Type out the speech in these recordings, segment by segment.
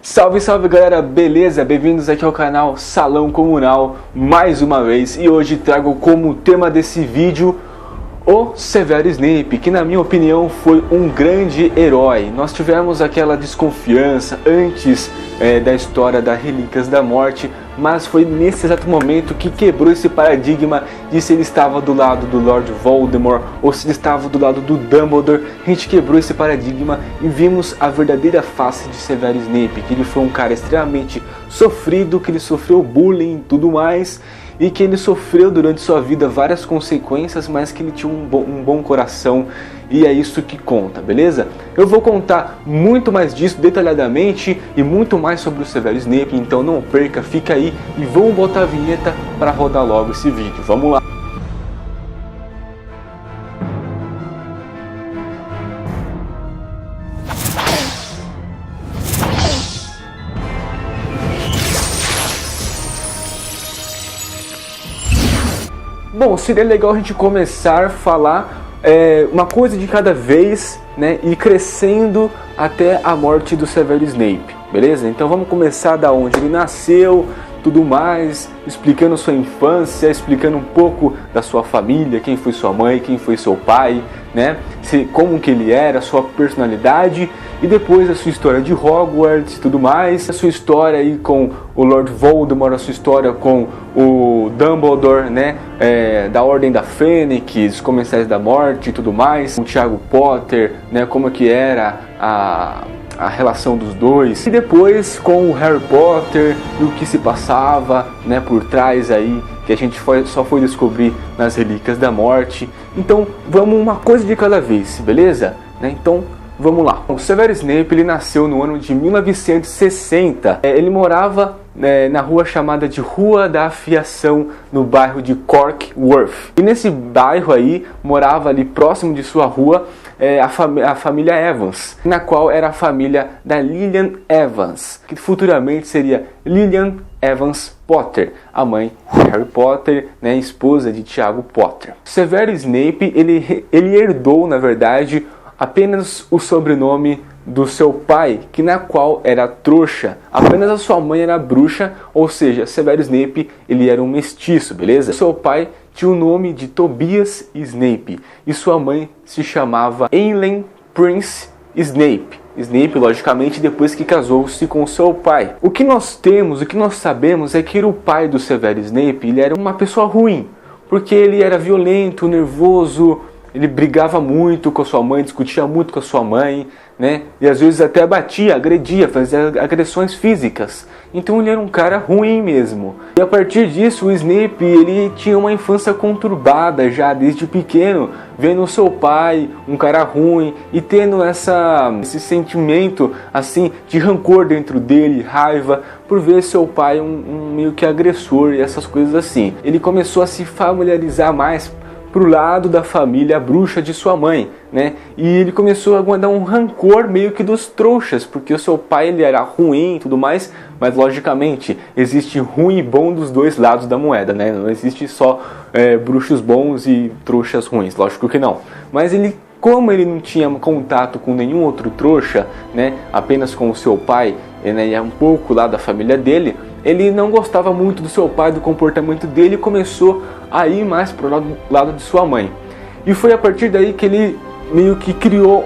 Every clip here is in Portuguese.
Salve, salve galera, beleza? Bem-vindos aqui ao canal Salão Comunal mais uma vez. E hoje trago como tema desse vídeo o Severus Snape, que na minha opinião foi um grande herói. Nós tivemos aquela desconfiança antes da história das Relíquias da Morte, mas foi nesse exato momento que quebrou esse paradigma de se ele estava do lado do Lord Voldemort ou se ele estava do lado do Dumbledore. A gente quebrou esse paradigma e vimos a verdadeira face de Severus Snape, que ele foi um cara extremamente sofrido, que ele sofreu bullying e tudo mais, e que ele sofreu durante sua vida várias consequências, mas que ele tinha um bom coração, e é isso que conta, beleza? Eu vou contar muito mais disso detalhadamente e muito mais sobre o Severus Snape, então não perca, fica aí e vamos botar a vinheta para rodar logo esse vídeo, vamos lá! Bom, seria legal a gente começar a falar uma coisa de cada vez, né, e crescendo até a morte do Severus Snape, beleza? Então vamos começar da onde ele nasceu, tudo mais, explicando sua infância, explicando um pouco da sua família, quem foi sua mãe, quem foi seu pai, né? Como que ele era, sua personalidade, e depois a sua história de Hogwarts e tudo mais, a sua história aí com o Lord Voldemort, a sua história com o Dumbledore, né? Da Ordem da Fênix, Comensais da Morte e tudo mais, o Tiago Potter, né? Como que era a relação dos dois, e depois com o Harry Potter e o que se passava, né, por trás aí, que a gente só foi descobrir nas Relíquias da Morte. Então vamos uma coisa de cada vez, beleza? Né? Então vamos lá. O Severus Snape ele nasceu no ano de 1960. Ele morava na rua chamada de Rua da Afiação, no bairro de Corkworth. E nesse bairro aí, morava ali próximo de sua rua, a família Evans, na qual era a família da Lillian Evans, que futuramente seria Lillian Evans Potter, a mãe de Harry Potter, né, esposa de Tiago Potter. Severus Snape, ele herdou, na verdade, apenas o sobrenome do seu pai, que na qual era trouxa. Apenas a sua mãe era bruxa, ou seja, Severus Snape ele era um mestiço, beleza? Seu pai tinha o nome de Tobias Snape e sua mãe se chamava Ellen Prince Snape. Snape, logicamente, depois que casou-se com seu pai. O que nós sabemos é que o pai do Severus Snape ele era uma pessoa ruim, porque ele era violento, nervoso, ele brigava muito com a sua mãe, discutia muito com a sua mãe, né? E às vezes até batia, agredia, fazia agressões físicas. Então ele era um cara ruim mesmo. E a partir disso, o Snape ele tinha uma infância conturbada já desde pequeno, vendo o seu pai, um cara ruim, e tendo esse sentimento assim de rancor dentro dele, raiva, por ver seu pai um meio que agressor e essas coisas assim. Ele começou a se familiarizar mais pro lado da família bruxa de sua mãe, né? E ele começou a guardar um rancor meio que dos trouxas, porque o seu pai ele era ruim e tudo mais, mas logicamente existe ruim e bom dos dois lados da moeda, né? Não existe só bruxos bons e trouxas ruins, lógico que não. Mas como ele não tinha contato com nenhum outro trouxa, né? Apenas com o seu pai, né? E um pouco lá da família dele, ele não gostava muito do seu pai, do comportamento dele, e começou a ir mais para o lado de sua mãe. E foi a partir daí que ele meio que criou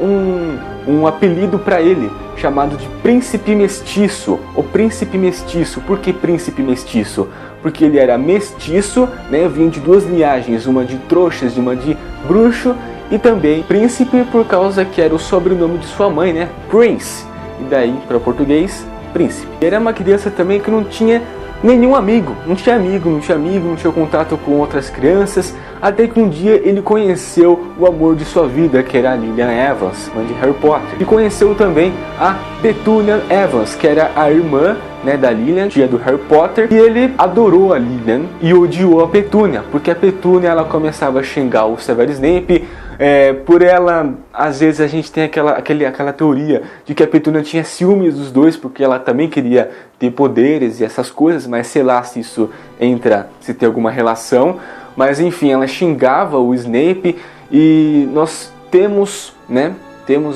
um apelido para ele, chamado de Príncipe Mestiço, o Príncipe Mestiço. Por que Príncipe Mestiço? Porque ele era mestiço, né? Vinha de duas linhagens, uma de trouxas e uma de bruxo, e também príncipe por causa que era o sobrenome de sua mãe, né? Prince. E daí, para o português, príncipe. Ele era uma criança também que não tinha nenhum amigo, não tinha contato com outras crianças, até que um dia ele conheceu o amor de sua vida, que era a Lillian Evans, mãe de Harry Potter. E conheceu também a Petunia Evans, que era a irmã, né, da Lillian, tia do Harry Potter, e ele adorou a Lillian e odiou a Petunia, porque a Petunia ela começava a xingar o Severus Snape. Por ela, às vezes a gente tem aquela teoria de que a Petunia tinha ciúmes dos dois, porque ela também queria ter poderes e essas coisas, mas sei lá se isso se tem alguma relação. Mas enfim, ela xingava o Snape, e nós temos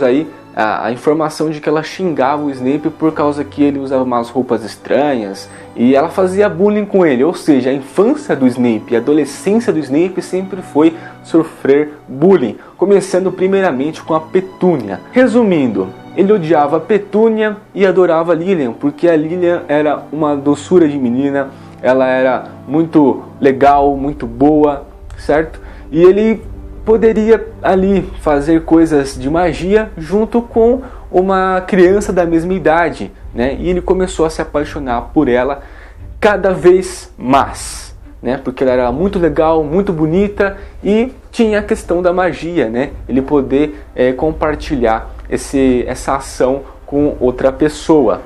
aí a informação de que ela xingava o Snape por causa que ele usava umas roupas estranhas e ela fazia bullying com ele. Ou seja, a infância do Snape, a adolescência do Snape sempre foi sofrer bullying, começando primeiramente com a Petúnia. Resumindo, ele odiava a Petúnia e adorava a Lilian, porque a Lilian era uma doçura de menina, ela era muito legal, muito boa, certo? E ele poderia ali fazer coisas de magia junto com uma criança da mesma idade, né? E ele começou a se apaixonar por ela cada vez mais, né? Porque ela era muito legal, muito bonita e tinha a questão da magia, né? Ele poder compartilhar essa ação com outra pessoa.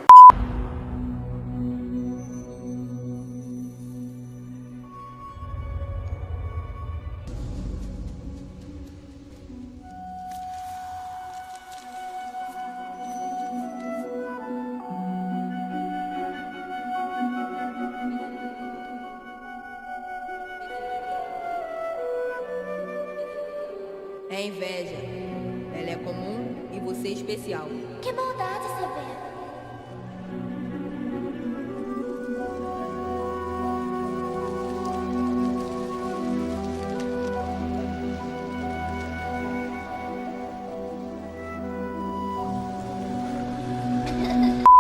É inveja. Ela é comum e você é especial. Que maldade, Severo.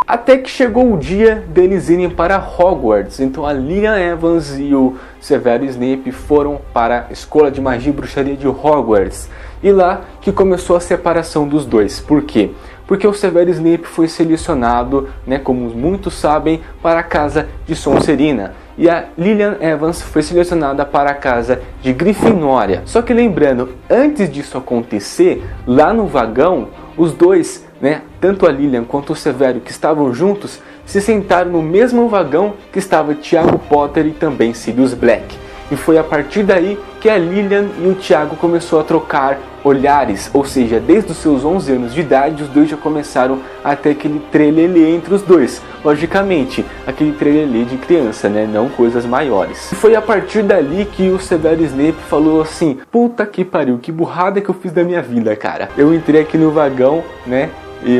Até que chegou o dia deles irem para Hogwarts. Então a Lilian Evans e o Severus Snape foram para a Escola de Magia e Bruxaria de Hogwarts. E lá que começou a separação dos dois. Por quê? Porque o Severus Snape foi selecionado, né, como muitos sabem, para a casa de Sonserina. E a Lilian Evans foi selecionada para a casa de Grifinória. Só que lembrando, antes disso acontecer, lá no vagão, os dois, né, tanto a Lilian quanto o Severo, que estavam juntos, se sentaram no mesmo vagão que estava Tiago Potter e também Sirius Black. E foi a partir daí que a Lilian e o Tiago começou a trocar olhares, ou seja, desde os seus 11 anos de idade, os dois já começaram a ter aquele trelelê entre os dois. Logicamente, aquele trelelê de criança, né? Não coisas maiores. E foi a partir dali que o Severus Snape falou assim: puta que pariu, que burrada que eu fiz da minha vida, cara. Eu entrei aqui no vagão, né?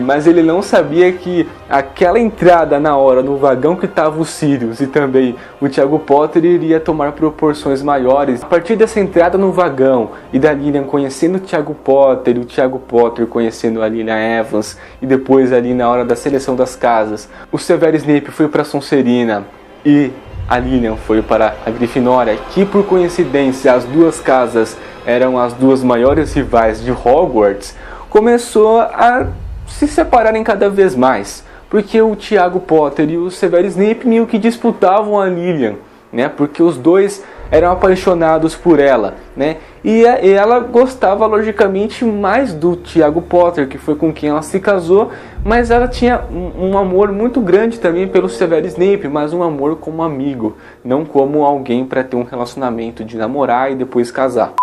Mas ele não sabia que aquela entrada na hora no vagão que estava o Sirius e também o Tiago Potter iria tomar proporções maiores. A partir dessa entrada no vagão e da Lilian conhecendo o Tiago Potter e o Tiago Potter conhecendo a Lilian Evans e depois ali na hora da seleção das casas, o Severus Snape foi para Sonserina e a Lilian foi para a Grifinória, que por coincidência as duas casas eram as duas maiores rivais de Hogwarts, começou a se separarem cada vez mais, porque o Tiago Potter e o Severus Snape meio que disputavam a Lilian, né? Porque os dois eram apaixonados por ela, né? E ela gostava logicamente mais do Tiago Potter, que foi com quem ela se casou, mas ela tinha um amor muito grande também pelo Severus Snape, mas um amor como amigo, não como alguém para ter um relacionamento de namorar e depois casar.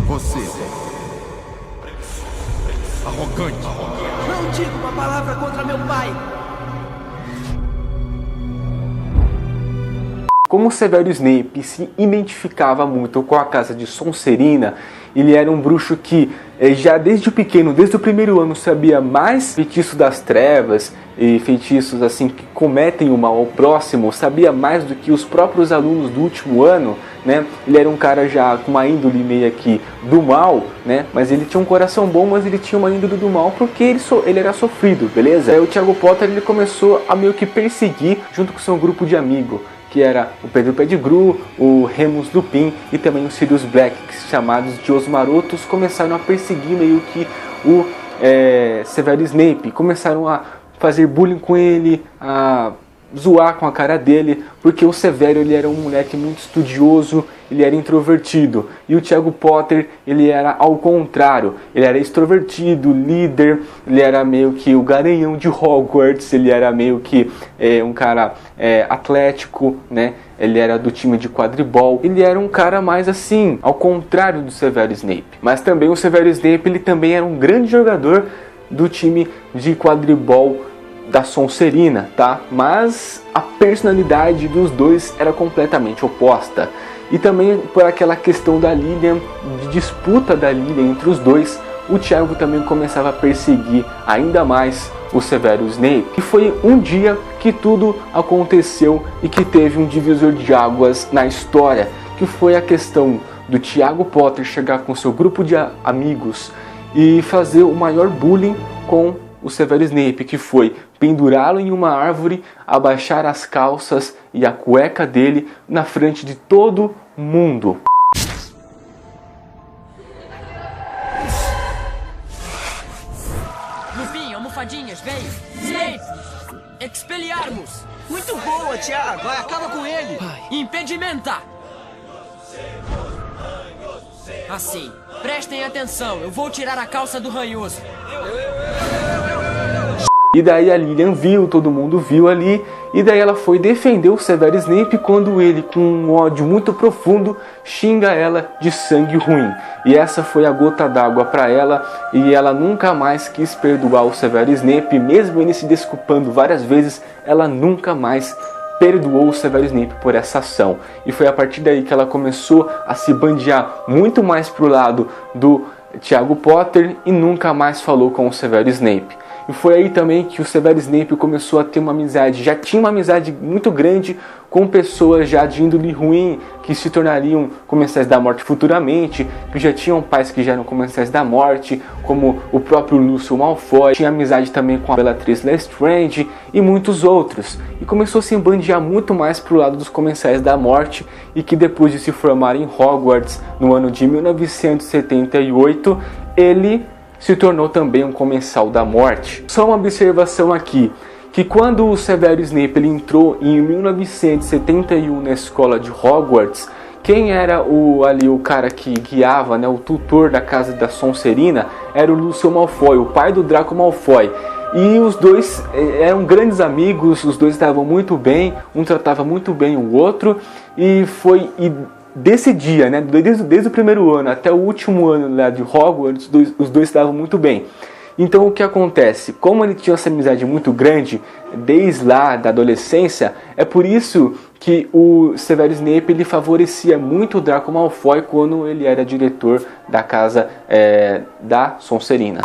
Você, arrogante. Não diga uma palavra contra meu pai. Como o Severus Snape se identificava muito com a casa de Sonserina, ele era um bruxo que já desde pequeno, desde o primeiro ano, sabia mais feitiços das trevas e feitiços assim que cometem o mal ao próximo, sabia mais do que os próprios alunos do último ano, né? Ele era um cara já com uma índole meio aqui do mal, né? Mas ele tinha um coração bom, mas ele tinha uma índole do mal porque ele era sofrido, beleza? Aí o Tiago Potter ele começou a meio que perseguir junto com seu grupo de amigos, que era o Pedro Pettigrew, o Remus Lupin e também o Sirius Black, chamados de Os Marotos, começaram a perseguir meio que o Severus Snape, começaram a fazer bullying com ele, a zoar com a cara dele, porque o Severo ele era um moleque muito estudioso, ele era introvertido, e o Tiago Potter ele era ao contrário, ele era extrovertido, líder, ele era meio que o garanhão de Hogwarts, ele era meio que um cara atlético, né? Ele era do time de quadribol, ele era um cara mais assim, ao contrário do Severo Snape. Mas também o Severo Snape ele também era um grande jogador do time de quadribol da Sonserina, tá? Mas a personalidade dos dois era completamente oposta. E também por aquela questão da Lilian, de disputa da Lilian entre os dois, o Tiago também começava a perseguir ainda mais o Severo Snape. E foi um dia que tudo aconteceu e que teve um divisor de águas na história, que foi a questão do Tiago Potter chegar com seu grupo de amigos e fazer o maior bullying com o Severo Snape, que foi pendurá-lo em uma árvore, abaixar as calças e a cueca dele na frente de todo mundo. Lupin, almofadinhas, vem! Snape! Expelliarmus! Muito boa, Tiago. Vai, acaba com ele. Impedimenta! Assim, prestem atenção, eu vou tirar a calça do ranhoso. E daí a Lilian viu, todo mundo viu ali, e daí ela foi defender o Severo Snape quando ele, com um ódio muito profundo, xinga ela de sangue ruim. E essa foi a gota d'água para ela, e ela nunca mais quis perdoar o Severo Snape, mesmo ele se desculpando várias vezes, ela nunca mais perdoou o Severo Snape por essa ação. E foi a partir daí que ela começou a se bandear muito mais pro lado do Tiago Potter e nunca mais falou com o Severo Snape. E foi aí também que o Severo Snape começou a ter uma amizade, já tinha uma amizade muito grande com pessoas já de índole ruim, que se tornariam comensais da morte futuramente, que já tinham pais que já eram comensais da morte, como o próprio Lúcio Malfoy, tinha amizade também com a Bellatrix Lestrange e muitos outros. E começou a se bandear muito mais pro lado dos comensais da morte, e que depois de se formar em Hogwarts no ano de 1978, ele se tornou também um comensal da morte. Só uma observação aqui, que quando o Severo Snape ele entrou em 1971 na escola de Hogwarts, quem era o cara que guiava, né, o tutor da casa da Sonserina, era o Lúcio Malfoy, o pai do Draco Malfoy. E os dois eram grandes amigos, os dois estavam muito bem, um tratava muito bem o outro, e desse dia, né, desde o primeiro ano até o último ano lá de Hogwarts, os dois estavam muito bem. Então o que acontece? Como ele tinha essa amizade muito grande desde lá da adolescência, é por isso que o Severo Snape ele favorecia muito o Draco Malfoy quando ele era diretor da casa da Sonserina.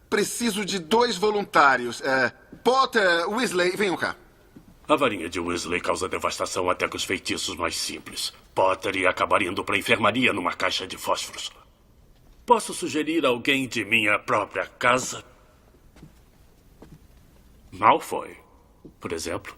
Preciso de 2 voluntários. Potter, Weasley, venham cá. A varinha de Weasley causa devastação até com os feitiços mais simples. Potter ia acabar indo para a enfermaria numa caixa de fósforos. Posso sugerir alguém de minha própria casa? Malfoy, por exemplo.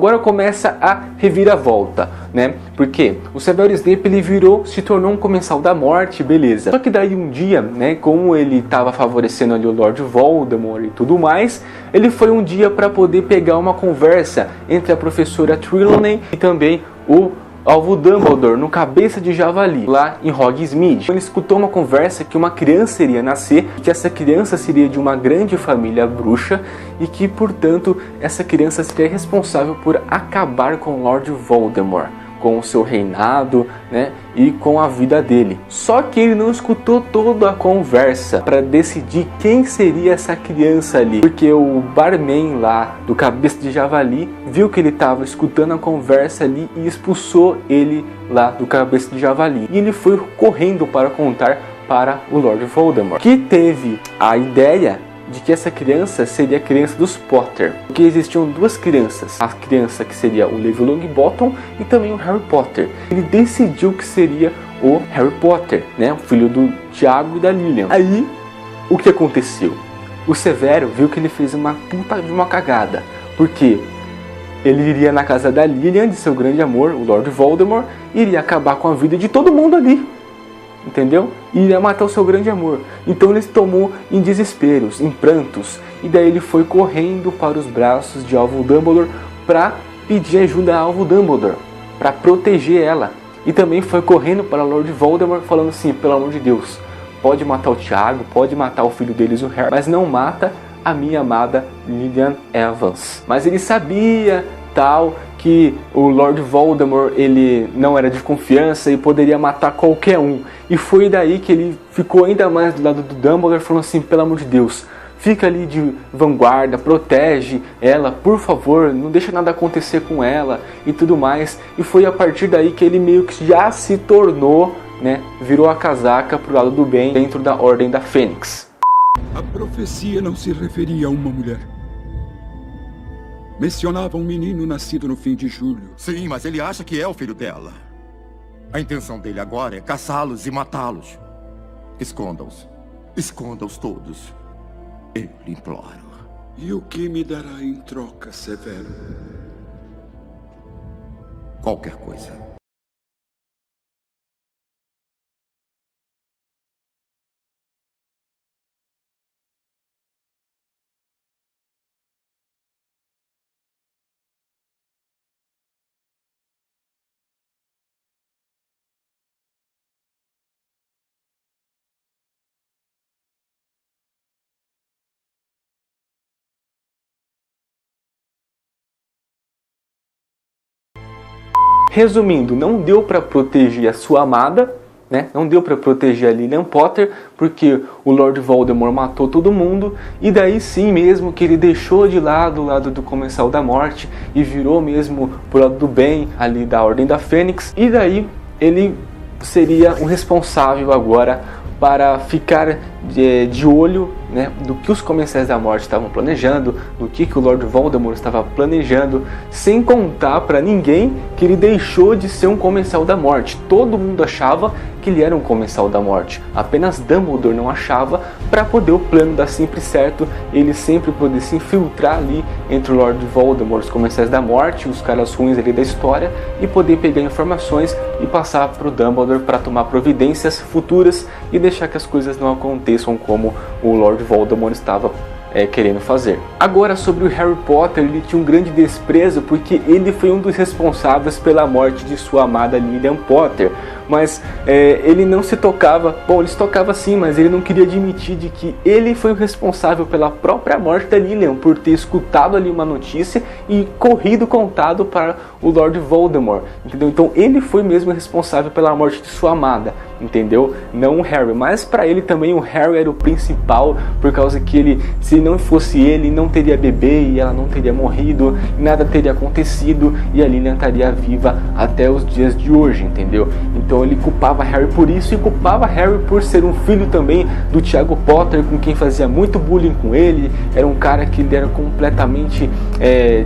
Agora começa a reviravolta, né? Porque o Severo Snape ele se tornou um comensal da morte, beleza. Só que daí um dia, né, como ele estava favorecendo ali o Lord Voldemort e tudo mais, ele foi um dia para poder pegar uma conversa entre a professora Trelawney e também o Alvo Dumbledore no Cabeça de Javali, lá em Hogsmeade. Ele escutou uma conversa que uma criança iria nascer, que essa criança seria de uma grande família bruxa e que, portanto, essa criança seria responsável por acabar com Lord Voldemort, com o seu reinado, né, e com a vida dele. Só que ele não escutou toda a conversa para decidir quem seria essa criança ali, porque o barman lá do Cabeça de Javali viu que ele estava escutando a conversa ali e expulsou ele lá do Cabeça de Javali. E ele foi correndo para contar para o Lord Voldemort, que teve a ideia de que essa criança seria a criança dos Potter, porque existiam 2 crianças, a criança que seria o Neville Longbottom e também o Harry Potter. Ele decidiu que seria o Harry Potter, né, o filho do Tiago e da Lilian. Aí, o que aconteceu? O Severo viu que ele fez uma puta de uma cagada, porque ele iria na casa da Lilian, de seu grande amor, o Lord Voldemort, e iria acabar com a vida de todo mundo ali. entendeu? E ia matar o seu grande amor. Então ele se tomou em desesperos, em prantos, e daí ele foi correndo para os braços de Alvo Dumbledore para pedir ajuda a Alvo Dumbledore, para proteger ela. E também foi correndo para Lord Voldemort falando assim, pelo amor de Deus, pode matar o Tiago, pode matar o filho deles, o Harry, mas não mata a minha amada Lilian Evans. Mas ele sabia, tal, que o Lord Voldemort ele não era de confiança e poderia matar qualquer um. E foi daí que ele ficou ainda mais do lado do Dumbledore, falando assim, pelo amor de Deus, fica ali de vanguarda, protege ela, por favor, não deixa nada acontecer com ela e tudo mais. E foi a partir daí que ele meio que já se tornou, né, virou a casaca pro lado do bem dentro da Ordem da Fênix. A profecia não se referia a uma mulher. Mencionava um menino nascido no fim de julho. Sim, mas ele acha que é o filho dela. A intenção dele agora é caçá-los e matá-los. Esconda-os. Esconda-os todos. Eu lhe imploro. E o que me dará em troca, Severo? Qualquer coisa. Resumindo, não deu para proteger a sua amada, né? Não deu para proteger a Lilian Potter, porque o Lord Voldemort matou todo mundo, e daí sim mesmo que ele deixou de lado o lado do Comensal da Morte e virou mesmo pro lado do bem ali da Ordem da Fênix, e daí ele seria o responsável agora para ficar de olho, né, do que os Comensais da Morte estavam planejando, do que o Lord Voldemort estava planejando, sem contar para ninguém que ele deixou de ser um Comensal da Morte. Todo mundo achava que ele era um Comensal da Morte, apenas Dumbledore não achava, para poder o plano dar sempre certo, ele sempre poder se infiltrar ali entre o Lord Voldemort, os Comensais da Morte, os caras ruins ali da história, e poder pegar informações e passar para o Dumbledore para tomar providências futuras e deixar que as coisas não aconteçam como o Lord Voldemort estava querendo fazer. Agora, sobre o Harry Potter, ele tinha um grande desprezo porque ele foi um dos responsáveis pela morte de sua amada Lilian Potter, mas ele não se tocava, bom, ele se tocava sim, mas ele não queria admitir de que ele foi o responsável pela própria morte da Lilian, por ter escutado ali uma notícia e corrido contado para o Lord Voldemort, entendeu? Então ele foi mesmo responsável pela morte de sua amada, entendeu? Não o Harry, mas para ele também o Harry era o principal, por causa que ele, se não fosse ele, não teria bebê e ela não teria morrido, nada teria acontecido e a Lilian estaria viva até os dias de hoje, entendeu? Então ele culpava Harry por isso e culpava Harry por ser um filho também do Tiago Potter, com quem fazia muito bullying com ele, era um cara que ele era completamente,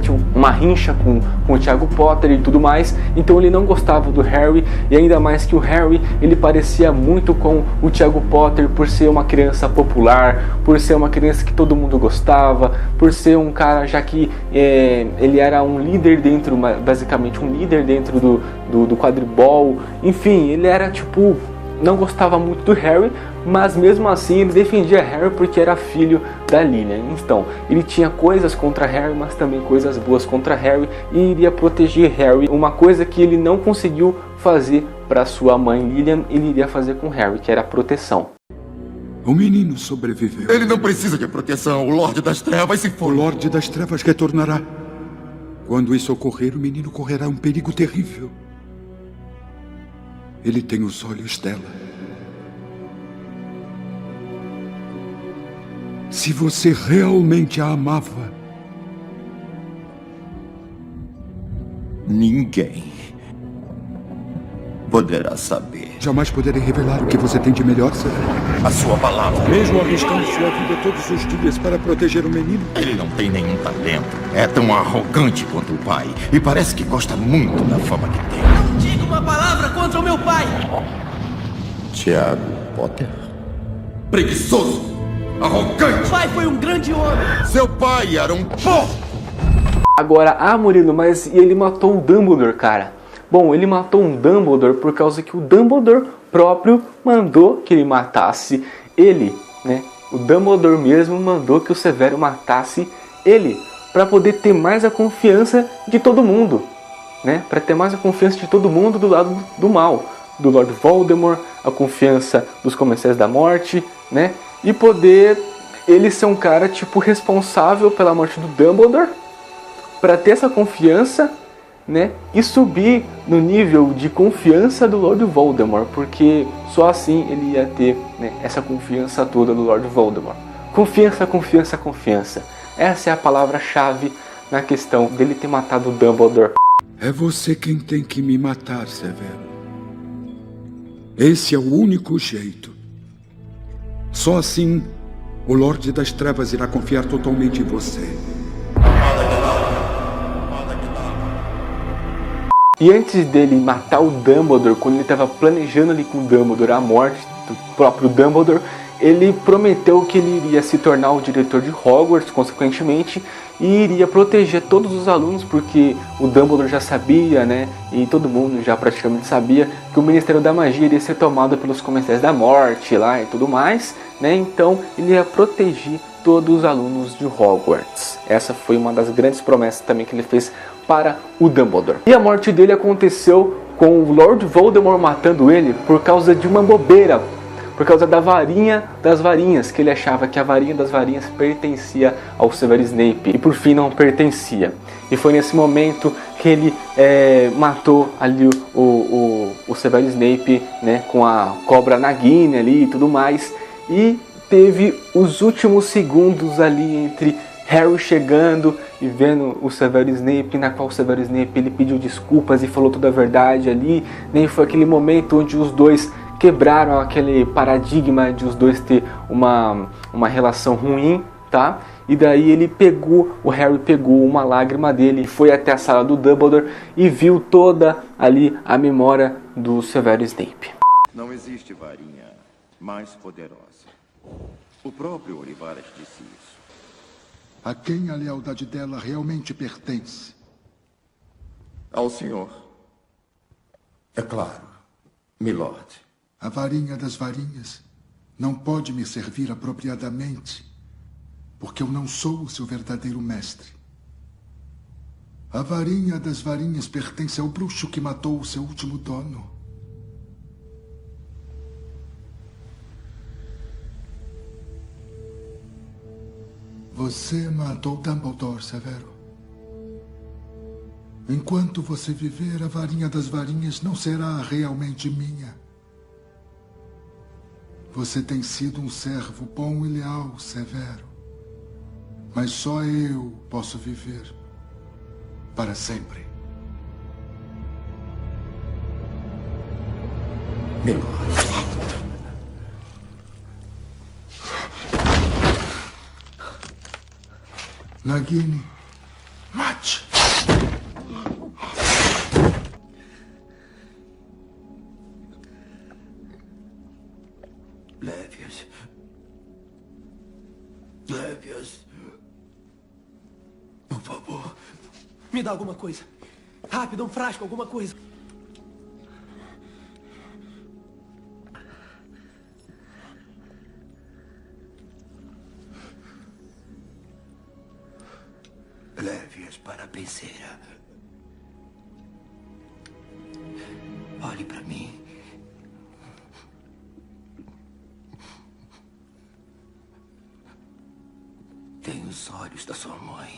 tinha uma rincha com o Tiago Potter e tudo mais, então ele não gostava do Harry, e ainda mais que o Harry, ele parecia muito com o Tiago Potter por ser uma criança popular, por ser uma criança que todo mundo gostava, por ser um cara já que ele era um líder dentro, basicamente um líder dentro do quadribol, enfim, ele era tipo, não gostava muito do Harry, mas mesmo assim ele defendia Harry porque era filho da Lilian. Então, ele tinha coisas contra Harry, mas também coisas boas contra Harry, e iria proteger Harry. Uma coisa que ele não conseguiu fazer para sua mãe Lilian, ele iria fazer com Harry, que era a proteção. O menino sobreviveu. Ele não precisa de proteção. O Lorde das Trevas se foi. O Lorde das Trevas retornará. Quando isso ocorrer, o menino correrá um perigo terrível. Ele tem os olhos dela. Se você realmente a amava, ninguém poderá saber. Jamais poderei revelar o que você tem de melhor, Severo. A sua palavra. Mesmo arriscando sua vida todos os dias para proteger o menino. Ele não tem nenhum talento. É tão arrogante quanto o pai. E parece que gosta muito da fama que tem. Não diga uma palavra contra o meu pai! Tiago Potter? Preguiçoso! Arrogante! O pai foi um grande homem! Seu pai era um porco! Agora, Murilo, mas e ele matou o Dumbledore, cara? Bom, ele matou um Dumbledore por causa que o Dumbledore próprio mandou que ele matasse ele, né? O Dumbledore mesmo mandou que o Severo matasse ele, para poder ter mais a confiança de todo mundo, né? Para ter mais a confiança de todo mundo do lado do mal, do Lord Voldemort, a confiança dos Comensais da Morte, né? E poder ele ser um cara tipo responsável pela morte do Dumbledore, para ter essa confiança, né? E subir no nível de confiança do Lord Voldemort, porque só assim ele ia ter, né, essa confiança toda do Lord Voldemort. Confiança, confiança, confiança. Essa é a palavra-chave na questão dele ter matado o Dumbledore. É você quem tem que me matar, Severo. Esse é o único jeito. Só assim o Lorde das Trevas irá confiar totalmente em você. E antes dele matar o Dumbledore, quando ele estava planejando ali com o Dumbledore a morte do próprio Dumbledore, ele prometeu que ele iria se tornar o diretor de Hogwarts, consequentemente, e iria proteger todos os alunos, porque o Dumbledore já sabia, né, e todo mundo já praticamente sabia, que o Ministério da Magia iria ser tomado pelos Comensais da Morte lá e tudo mais, né, então ele ia proteger todos os alunos de Hogwarts. Essa foi uma das grandes promessas também que ele fez para o Dumbledore. E a morte dele aconteceu com o Lord Voldemort matando ele por causa de uma bobeira, por causa da varinha das varinhas, que ele achava que a varinha das varinhas pertencia ao Severus Snape, e por fim não pertencia. E foi nesse momento que ele matou ali o Severus Snape, né, com a cobra Nagini ali e tudo mais, e teve os últimos segundos ali entre Harry chegando e vendo o Severus Snape, na qual o Severus Snape ele pediu desculpas e falou toda a verdade ali, né? E foi aquele momento onde os dois quebraram aquele paradigma de os dois ter uma relação ruim, tá? E daí o Harry pegou uma lágrima dele e foi até a sala do Dumbledore e viu toda ali a memória do Severus Snape. Não existe varinha mais poderosa. O próprio Olivares disse isso. A quem a lealdade dela realmente pertence? Ao senhor. É claro, milord. A varinha das varinhas não pode me servir apropriadamente, porque eu não sou o seu verdadeiro mestre. A varinha das varinhas pertence ao bruxo que matou o seu último dono. Você matou Dumbledore, Severo. Enquanto você viver, a varinha das varinhas não será realmente minha. Você tem sido um servo bom e leal, Severo. Mas só eu posso viver para sempre. Milord. Nagini, mate! Lévias. Lévias. Por favor. Me dá alguma coisa. Rápido, um frasco, alguma coisa. Lévias para a penseira. Olhe para mim. Tem os olhos da sua mãe.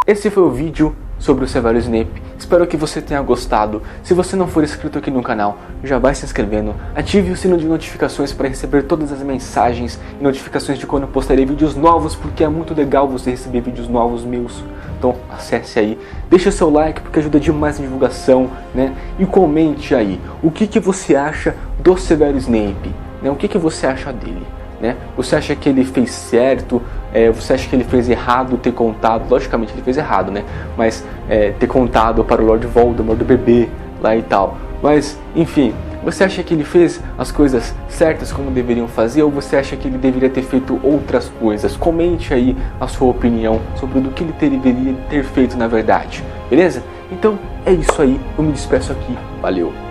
Esse foi o vídeo sobre o Severus Snape. Espero que você tenha gostado. Se você não for inscrito aqui no canal, já vai se inscrevendo. Ative o sino de notificações para receber todas as mensagens e notificações de quando eu postarei vídeos novos, porque é muito legal você receber vídeos novos meus. Então acesse aí, deixa o seu like porque ajuda demais na divulgação, né? E comente aí o que você acha do Severus Snape, né? O que você acha dele, né? Você acha que ele fez certo? Você acha que ele fez errado ter contado? Logicamente ele fez errado, né? Mas ter contado para o Lord Voldemort do bebê lá e tal. Mas, enfim, Você acha que ele fez as coisas certas como deveriam fazer, ou você acha que ele deveria ter feito outras coisas? Comente aí a sua opinião sobre o que ele deveria ter feito na verdade, beleza? Então é isso aí, eu me despeço aqui, valeu!